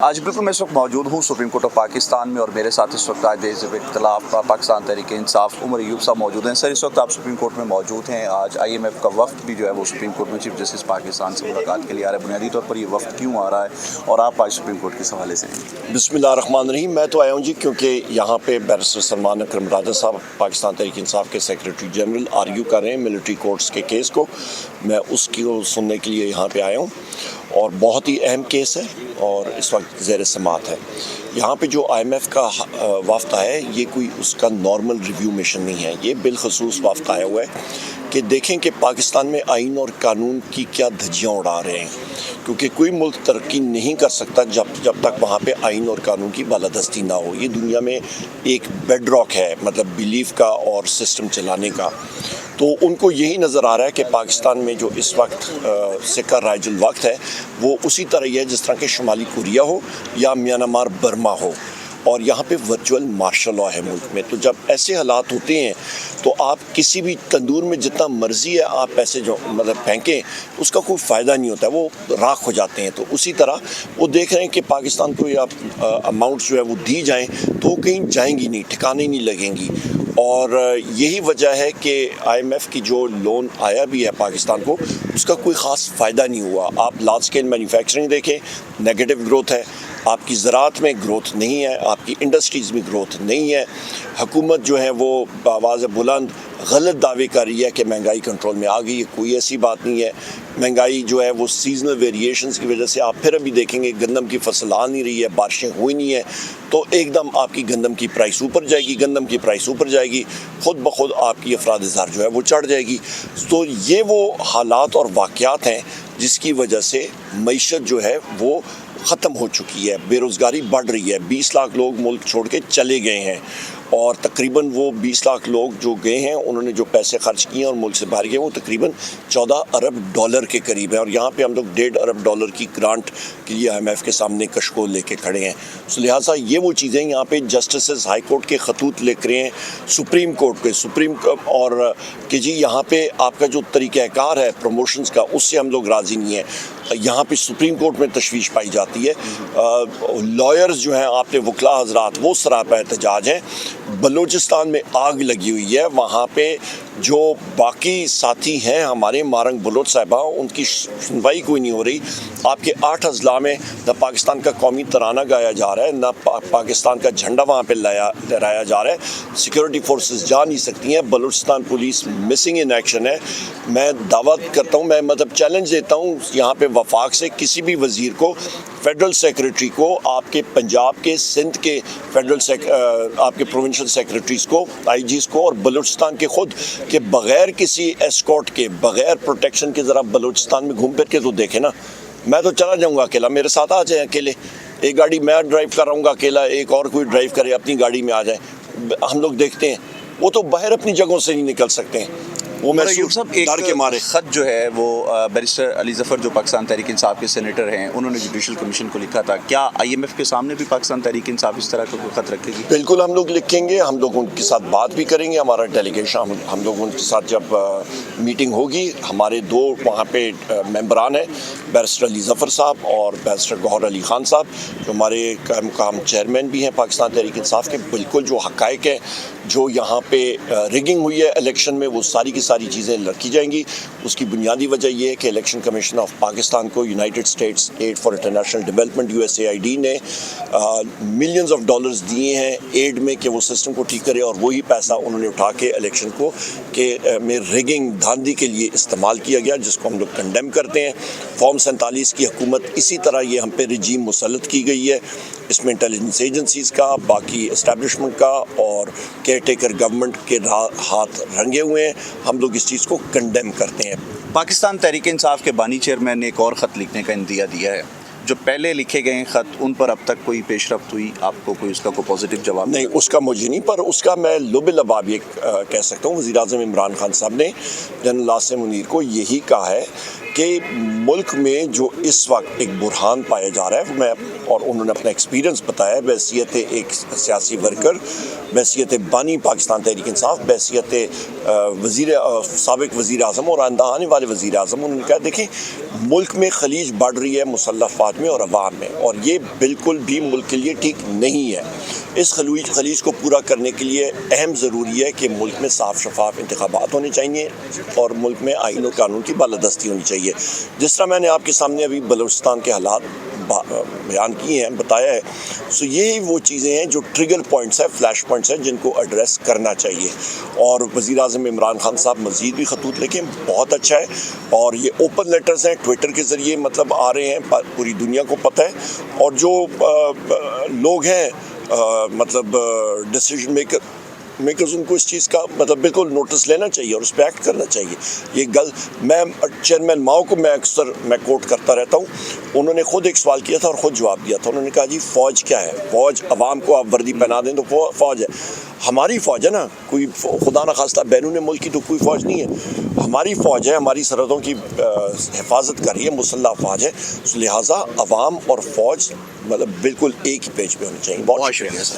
آج بالکل میں اس وقت موجود ہوں سپریم کورٹ آف پاکستان میں، اور میرے ساتھ اس وقت قائد حزب اختلاف پاکستان تحریک انصاف عمر ایوب صاحب موجود ہیں۔ سر، اس وقت آپ سپریم کورٹ میں موجود ہیں۔ آج IMF کا وفد بھی جو ہے وہ سپریم کورٹ میں چیف جسٹس پاکستان سے ملاقات کے لیے آ رہا ہے۔ بنیادی طور پر یہ وفد کیوں آ رہا ہے اور آپ آج سپریم کورٹ کس حوالے سے ہیں؟ بسم اللہ الرحمن الرحیم۔ میں تو آیا ہوں جی کیونکہ یہاں پہ بیرسٹر سلمان اکرم راجہ صاحب پاکستان تحریک انصاف کے سیکریٹری جنرل آرگیو کر رہے ہیں ملٹری کورٹس کے کیس کو۔ میں اس کی سننے کے لیے یہاں پہ آیا ہوں، اور بہت ہی اہم کیس ہے اور اس وقت زیر سماعت ہے۔ یہاں پہ جو IMF کا وفد ہے، یہ کوئی اس کا نارمل ریویو مشن نہیں ہے۔ یہ بالخصوص وفد آیا ہوا ہے کہ دیکھیں کہ پاکستان میں آئین اور قانون کی کیا دھجیاں اڑا رہے ہیں، کیونکہ کوئی ملک ترقی نہیں کر سکتا جب تک وہاں پہ آئین اور قانون کی بالادستی نہ ہو۔ یہ دنیا میں ایک بیڈ راک ہے، مطلب بیلیف کا اور سسٹم چلانے کا۔ تو ان کو یہی نظر آ رہا ہے کہ پاکستان میں جو اس وقت سکہ رائج الوقت ہے، وہ اسی طرح ہی ہے جس طرح کہ شمالی کوریا ہو یا میانمار برما ہو، اور یہاں پہ ورچوئل مارشل لا ہے ملک میں۔ تو جب ایسے حالات ہوتے ہیں تو آپ کسی بھی تندور میں جتنا مرضی ہے آپ پیسے جو پھینکیں، اس کا کوئی فائدہ نہیں ہوتا ہے، وہ راکھ ہو جاتے ہیں۔ تو اسی طرح وہ دیکھ رہے ہیں کہ پاکستان کو یہ اماؤنٹس جو ہے وہ دی جائیں تو کہیں جائیں گی نہیں، ٹھکانے نہیں لگیں گی۔ اور یہی وجہ ہے کہ IMF کی جو لون آیا بھی ہے پاکستان کو، اس کا کوئی خاص فائدہ نہیں ہوا۔ آپ لارج اسکیل مینوفیکچرنگ دیکھیں، نیگیٹو گروتھ ہے، آپ کی زراعت میں گروتھ نہیں ہے، آپ کی انڈسٹریز میں گروتھ نہیں ہے۔ حکومت جو ہے وہ بآواز بلند غلط دعوے کر رہی ہے کہ مہنگائی کنٹرول میں آ گئی ہے، کوئی ایسی بات نہیں ہے۔ مہنگائی جو ہے وہ سیزنل ویریشنز کی وجہ سے، آپ پھر ابھی دیکھیں گے گندم کی فصل آ نہیں رہی ہے، بارشیں ہوئی نہیں ہیں، تو ایک دم آپ کی گندم کی پرائس اوپر جائے گی، گندم کی پرائس اوپر جائے گی، خود بخود آپ کی افراد زر جو ہے وہ چڑھ جائے گی۔ تو یہ وہ حالات اور واقعات ہیں جس کی وجہ سے معیشت جو ہے وہ ختم ہو چکی ہے، بے روزگاری بڑھ رہی ہے۔ 20 لاکھ لوگ ملک چھوڑ کے چلے گئے ہیں، اور تقریباً وہ 20 لاکھ لوگ جو گئے ہیں انہوں نے جو پیسے خرچ کیے ہیں اور ملک سے باہر گئے، وہ تقریباً 14 ارب ڈالر کے قریب ہیں، اور یہاں پہ ہم لوگ 1.5 ارب ڈالر کی گرانٹ کے لیے IMF کے سامنے کشکول لے کے کھڑے ہیں۔ تو لہٰذا یہ وہ چیزیں یہاں پہ جسٹسز ہائی کورٹ کے خطوط لکھ رہے ہیں سپریم کورٹ کے اور کہ جی یہاں پہ آپ کا جو طریقہ کار ہے پروموشنز کا، اس سے ہم لوگ راضی نہیں ہیں۔ یہاں پہ سپریم کورٹ میں تشویش پائی جاتی ہے۔ لائرز جو ہیں، آپ نے وکلا حضرات، وہ سراپا احتجاج ہیں۔ بلوچستان میں آگ لگی ہوئی ہے، وہاں پہ جو باقی ساتھی ہیں ہمارے مارنگ بلوچ صاحبہ، ان کی سنوائی کوئی نہیں ہو رہی۔ آپ کے 8 اضلاع میں نہ پاکستان کا قومی ترانہ گایا جا رہا ہے، نہ پاکستان کا جھنڈا وہاں پہ لہرایا جا رہا ہے۔ سیکورٹی فورسز جا نہیں سکتی ہیں، Balochistan police missing in action ہے۔ میں دعوت کرتا ہوں، میں چیلنج دیتا ہوں یہاں پہ وفاق سے، کسی بھی وزیر کو، فیڈرل سیکریٹری کو، آپ کے پنجاب کے، سندھ کے آپ کے پروونشل سیکریٹریز کو، IGs کو، اور بلوچستان کے خود، کہ بغیر کسی ایسکورٹ کے، بغیر پروٹیکشن کے ذرا بلوچستان میں گھوم پھر کے تو دیکھیں نا۔ میں تو چلا جاؤں گا اکیلا، میرے ساتھ آ جائیں اکیلے، ایک گاڑی میں ڈرائیو کر رہا ہوں گا اکیلا، ایک اور کوئی ڈرائیو کرے، اپنی گاڑی میں آ جائیں، ہم لوگ دیکھتے ہیں۔ وہ تو باہر اپنی جگہوں سے نہیں نکل سکتے ہیں، وہ محسوس ڈر کے مارے۔ خط جو ہے وہ بیرسٹر علی ظفر جو پاکستان تحریک انصاف کے سینیٹر ہیں، انہوں نے جوڈیشل کمیشن کو لکھا تھا۔ کیا IMF کے سامنے بھی پاکستان تحریک انصاف اس طرح کا کوئی خط رکھے گی؟ بالکل ہم لوگ لکھیں گے، ہم لوگ ان کے ساتھ بات بھی کریں گے۔ ہمارا ڈیلیگیشن، ہم لوگ ان کے ساتھ جب میٹنگ ہوگی، ہمارے 2 وہاں پہ ممبران ہیں، بیرسٹر علی ظفر صاحب اور بیرسٹر گوہر علی خان صاحب، جو ہمارے مقام چیئرمین بھی ہیں پاکستان تحریک انصاف کے۔ بالکل جو حقائق ہیں، جو یہاں پہ ریگنگ ہوئی ہے الیکشن میں، وہ ساری کی ساری چیزیں لڑکی جائیں گی۔ اس کی بنیادی وجہ یہ ہے کہ الیکشن کمیشن آف پاکستان کو united states aid for international development USAID نے ملینز آف ڈالرز دیے ہیں ایڈ میں کہ وہ سسٹم کو ٹھیک کرے، اور وہی پیسہ انہوں نے اٹھا کے الیکشن کو میں ریگنگ، دھاندلی کے لیے استعمال کیا گیا، جس کو ہم لوگ کنڈیم کرتے ہیں۔ فارم 47 کی حکومت اسی طرح یہ ہم پہ رجیم مسلط کی گئی ہے، اس میں انٹیلیجنس ایجنسیز کا، باقی اسٹیبلشمنٹ کا اور کیئر ٹیکر گورنمنٹ کے ہاتھ رنگے ہوئے ہیں۔ ہم لوگ اس چیز کو کنڈیم کرتے ہیں۔ پاکستان تحریک انصاف کے بانی چیئرمین نے ایک اور خط لکھنے کا اندیا دیا ہے۔ جو پہلے لکھے گئے خط، ان پر اب تک کوئی پیش رفت ہوئی؟ آپ کو کوئی اس کا کوئی پازیٹیو جواب؟ نہیں، اس کا مجھے نہیں، پر اس کا میں لب لباب یہ کہہ سکتا ہوں، وزیر اعظم عمران خان صاحب نے جنرل عاصم منیر کو یہی کہا ہے کہ ملک میں جو اس وقت ایک بحران پایا جا رہا ہے، اور انہوں نے اپنا ایکسپیرینس بتایا بحیثیت ایک سیاسی ورکر، بحیثیت بانی پاکستان تحریک انصاف، بحیثیت سابق وزیر اعظم اور آنے والے وزیر اعظم، انہوں نے کہا دیکھیں ملک میں خلیج بڑھ رہی ہے مسلح افواج میں اور عوام میں، اور یہ بالکل بھی ملک کے لیے ٹھیک نہیں ہے۔ اس خلیج کو پورا کرنے کے لیے اہم ضروری ہے کہ ملک میں صاف شفاف انتخابات ہونے چاہیے اور ملک میں آئین و قانون کی بالادستی ہونی چاہیے۔ جس طرح میں نے آپ کے سامنے ابھی بلوچستان کے حالات بیان کیے ہیں، بتایا ہے، سو یہ وہ چیزیں ہیں جو ٹریگر پوائنٹس ہیں، فلیش پوائنٹس ہیں، جن کو ایڈریس کرنا چاہیے۔ اور وزیر اعظم عمران خان صاحب مزید بھی خطوط لکھیں، بہت اچھا ہے، اور یہ اوپن لیٹرز ہیں، ٹویٹر کے ذریعے مطلب آ رہے ہیں، پوری دنیا کو پتہ ہے، اور جو لوگ ہیں مطلب ڈیسیجن میکرز ان کو اس چیز کا مطلب بالکل نوٹس لینا چاہیے اور اس پہ ایکٹ کرنا چاہیے۔ یہ میں چیئرمین ماؤ کو میں کوٹ کرتا رہتا ہوں، انہوں نے خود ایک سوال کیا تھا اور خود جواب دیا تھا۔ انہوں نے کہا جی فوج کیا ہے؟ فوج عوام کو آپ وردی پہنا دیں تو فوج ہے۔ ہماری فوج ہے نا، کوئی خدا نخواستہ بیرون ملک کی تو کوئی فوج نہیں ہے، ہماری فوج ہے، ہماری سرحدوں کی حفاظت کر رہی ہے، مسلح افواج ہے، لہٰذا عوام اور فوج مطلب بالکل ایک ہی پیج پہ ہونی چاہیے۔ بہت شکریہ۔